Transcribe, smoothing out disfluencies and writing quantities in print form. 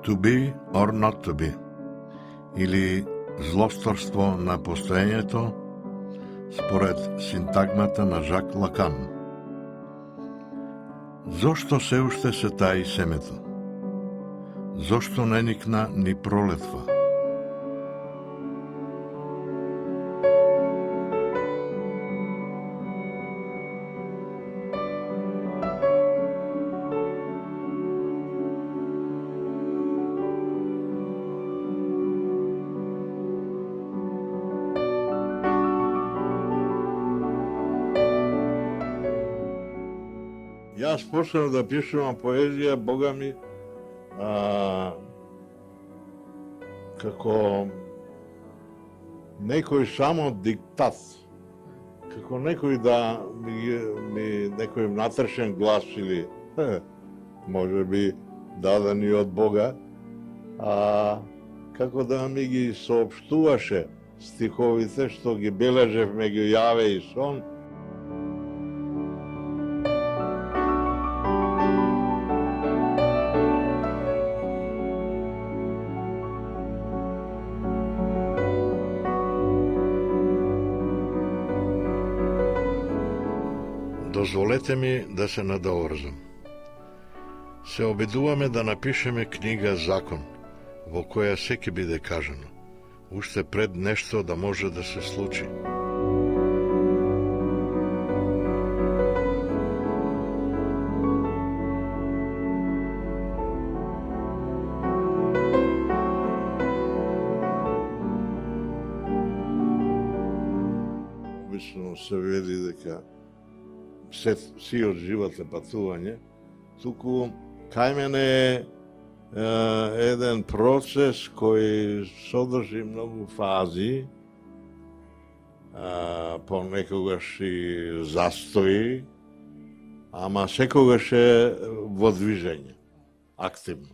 To be or not to be, или злосторство на постоењето, според синтагмата на Жак Лакан. Зошто се уште се таи семето? Зошто не никна ни пролетва? Јас почнав да пишувам поезија, бога ми, како некој само диктат, како некој да ми некој внатрешен глас или може би даден и од Бога, како да ми ги соопштуваше стиховите што ги бележев меѓу јаве и сон. Дозволете ми да се надоорзам. Се обидуваме да напишеме книга Закон, во која се ќе биде кажано, уште пред нешто да може да се случи. Обично се види дека сиот живот е патување, туку кај мене е еден процес кој содржи многу фази, понекогаш и застои, ама секогаш е во движење, активно.